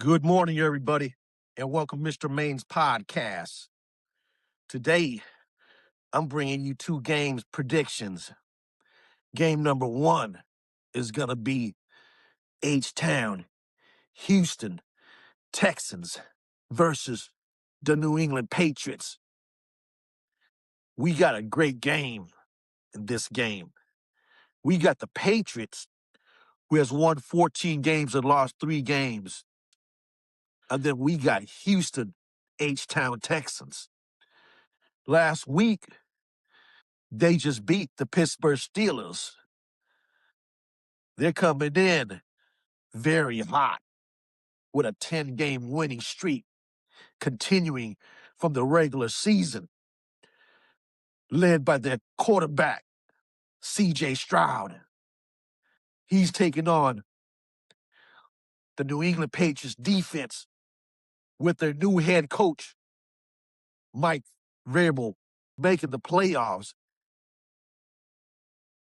Good morning, everybody, and welcome Mr. Maine's podcast. Today, I'm bringing you two games predictions. Game number one is going to be H-Town, Houston, Texans versus the New England Patriots. We got a great game in this game. We got the Patriots, who has won 14 games and lost 3 games. And then we got Houston, H-Town Texans. Last week, they just beat the Pittsburgh Steelers. They're coming in very hot with a 10-game winning streak continuing from the regular season, led by their quarterback, C.J. Stroud. He's taking on the New England Patriots defense with their new head coach, Mike Vrabel, making the playoffs.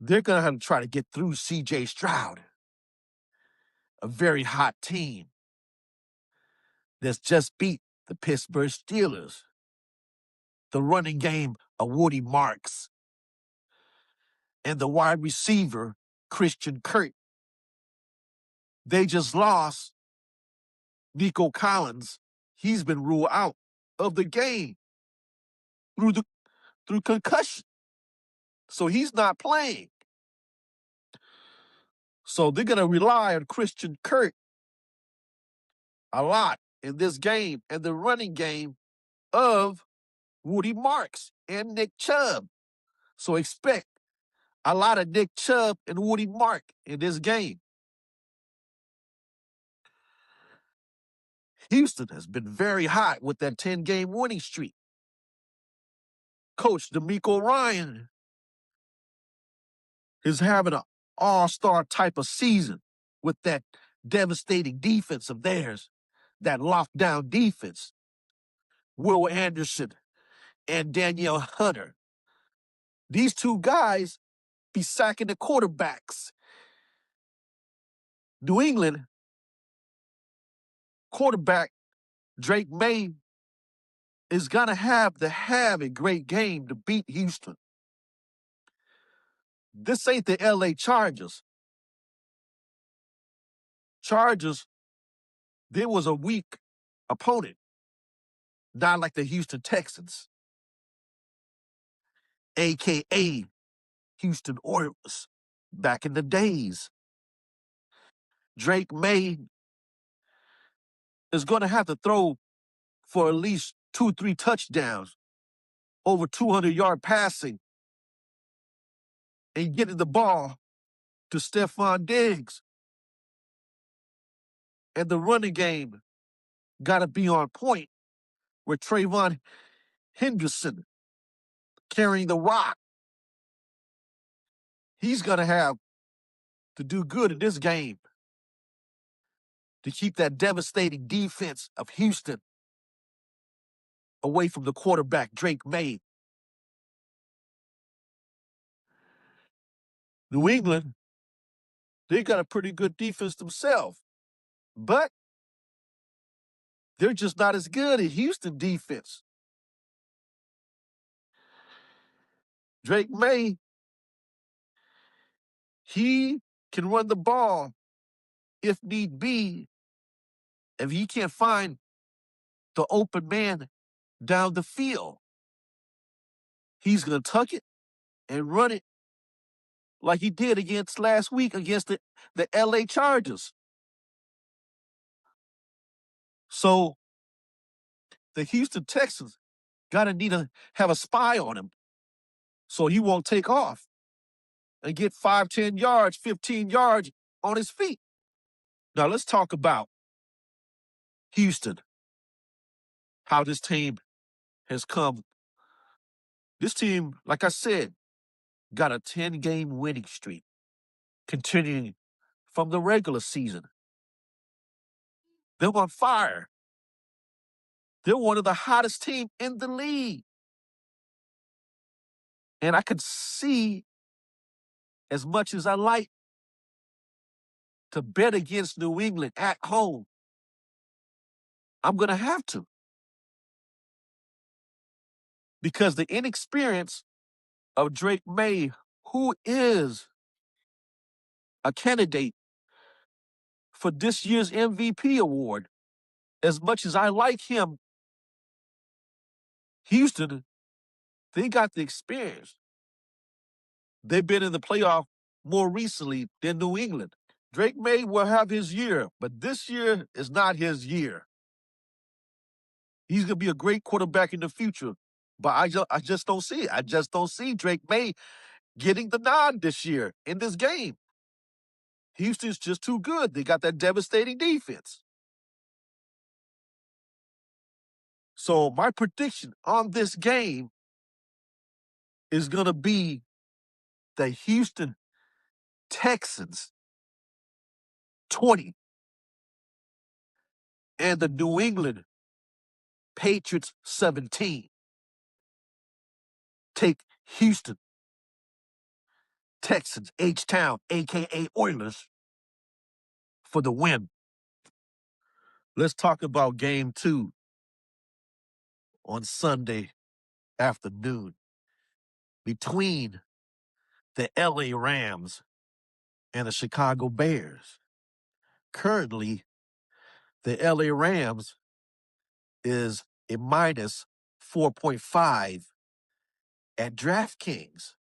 They're going to have to try to get through C.J. Stroud, a very hot team that's just beat the Pittsburgh Steelers. The running game of Woody Marks and the wide receiver, Christian Kirk. They just lost Nico Collins. He's been ruled out of the game through concussion. So he's not playing. So they're going to rely on Christian Kirk a lot in this game and the running game of Woody Marks and Nick Chubb. So expect a lot of Nick Chubb and Woody Mark in this game. Houston has been very hot with that 10-game winning streak. Coach DeMeco Ryan is having an all-star type of season with that devastating defense of theirs, that lockdown defense. Will Anderson and Danielle Hunter. These two guys be sacking the quarterbacks. New England quarterback Drake May is going to have a great game to beat Houston. This ain't the LA Chargers. Chargers, there was a weak opponent, not like the Houston Texans, a.k.a. Houston Oilers back in the days. Drake May is going to have to throw for at least 2-3 touchdowns, over 200-yard passing, and getting the ball to Stephon Diggs. And the running game got to be on point with Trayvon Henderson carrying the rock. He's going to have to do good in this game to keep that devastating defense of Houston away from the quarterback, Drake May. New England, they got a pretty good defense themselves, but they're just not as good as Houston defense. Drake May, he can run the ball if need be. If he can't find the open man down the field, he's going to tuck it and run it like he did against last week against the LA Chargers. So the Houston Texans got to have a spy on him so he won't take off and get 5, 10 yards, 15 yards on his feet. Now let's talk about Houston, how this team has come. This team, like I said, got a 10-game winning streak, continuing from the regular season. They're on fire. They're one of the hottest teams in the league. And I could see, as much as I like to bet against New England at home, I'm going to have to. Because the inexperience of Drake May, who is a candidate for this year's MVP award, as much as I like him, Houston, they got the experience. They've been in the playoff more recently than New England. Drake May will have his year, but this year is not his year. He's going to be a great quarterback in the future, but I just don't see it. I just don't see Drake May getting the nod this year in this game. Houston's just too good. They got that devastating defense. So my prediction on this game is going to be the Houston Texans 20 and the New England Patriots 17. Take Houston Texans, H-Town, a.k.a. Oilers, for the win. Let's talk about game 2 on Sunday afternoon between the LA Rams and the Chicago Bears. Currently, the LA Rams is a minus 4.5 at DraftKings.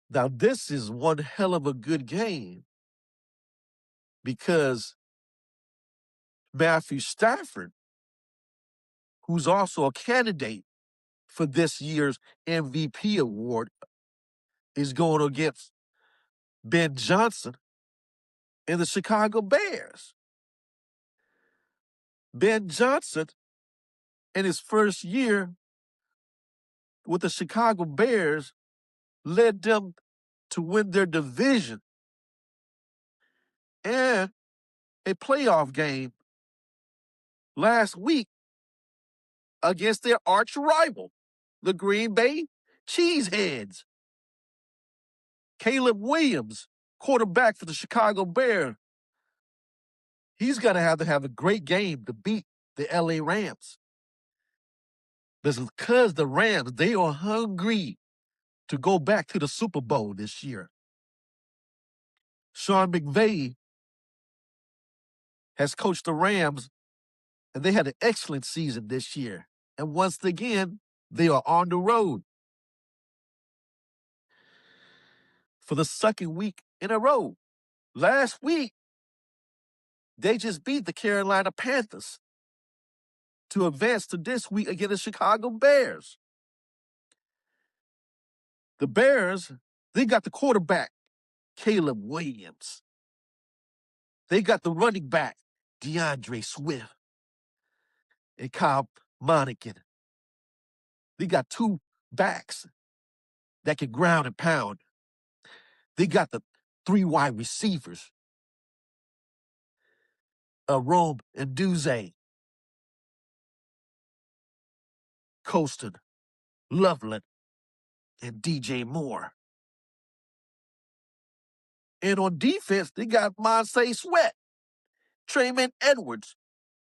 Now, this is one hell of a good game because Matthew Stafford, who's also a candidate for this year's MVP award, is going against Ben Johnson and the Chicago Bears. Ben Johnson, in his first year with the Chicago Bears, led them to win their division and a playoff game last week against their arch rival, the Green Bay Cheeseheads. Caleb Williams, quarterback for the Chicago Bears, he's going to have a great game to beat the LA Rams. Because the Rams, they are hungry to go back to the Super Bowl this year. Sean McVay has coached the Rams, and they had an excellent season this year. And once again, they are on the road for the second week in a row. Last week, they just beat the Carolina Panthers to advance to this week against the Chicago Bears. The Bears, they got the quarterback, Caleb Williams. They got the running back, DeAndre Swift and Kyle Monaghan. They got 2 backs that can ground and pound. They got the 3 wide receivers, Rome and Duze, Colston, Loveland, and DJ Moore. And on defense, they got Montse Sweat, Trayman Edwards,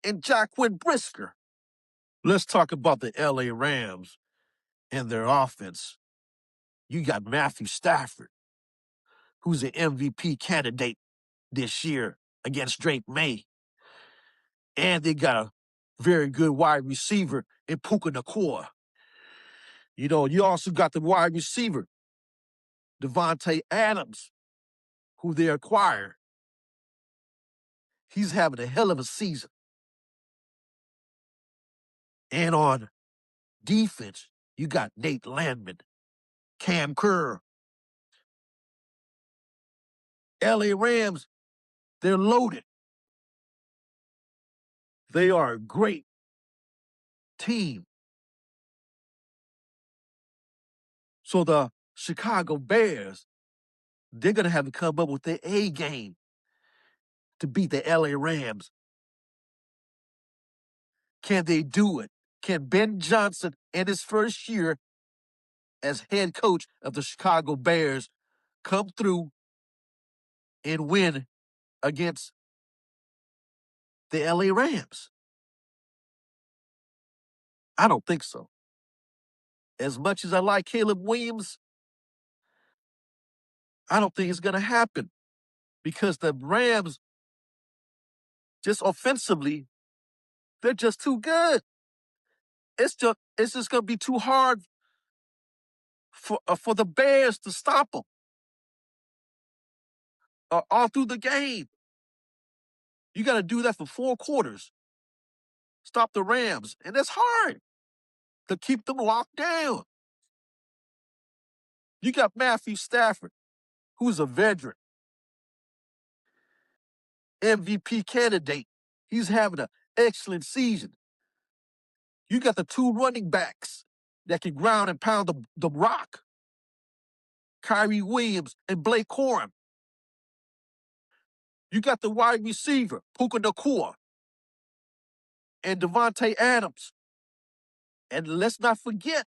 and Jaquin Brisker. Let's talk about the LA Rams and their offense. You got Matthew Stafford, who's an MVP candidate this year against Drake May. And they got a very good wide receiver in Puka Nacua. You know, you also got the wide receiver, Devontae Adams, who they acquired. He's having a hell of a season. And on defense, you got Nate Landman, Cam Kerr. LA Rams, they're loaded. They are a great team. So the Chicago Bears, they're going to have to come up with their A game to beat the LA Rams. Can they do it? Can Ben Johnson, in his first year as head coach of the Chicago Bears, come through and win against The LA Rams. I don't think so. As much as I like Caleb Williams, I don't think it's going to happen because the Rams, just offensively, they're just too good. It's just going to be too hard for the Bears to stop them all through the game. You got to do that for 4 quarters. Stop the Rams, and it's hard to keep them locked down. You got Matthew Stafford, who's a veteran, MVP candidate. He's having an excellent season. You got the 2 running backs that can ground and pound the rock, Kyrie Williams and Blake Corum. You got the wide receiver, Puka Nacua, and Devontae Adams. And let's not forget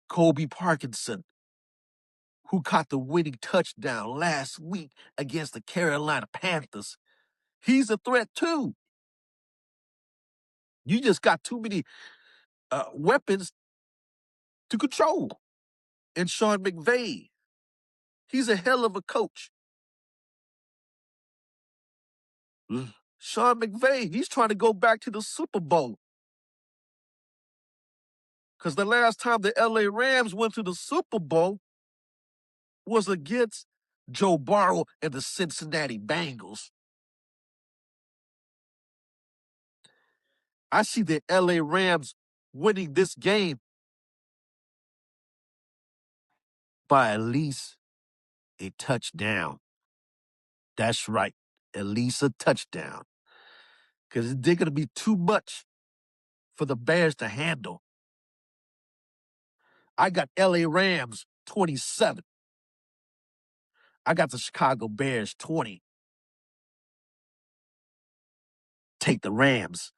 Kobe Parkinson, who caught the winning touchdown last week against the Carolina Panthers. He's a threat too. You just got too many weapons to control. And Sean McVay, he's a hell of a coach. Sean McVay, he's trying to go back to the Super Bowl. Because the last time the LA Rams went to the Super Bowl was against Joe Burrow and the Cincinnati Bengals. I see the LA Rams winning this game by at least a touchdown. That's right, at least a touchdown. Because they're going to be too much for the Bears to handle. I got LA Rams 27. I got the Chicago Bears 20. Take the Rams.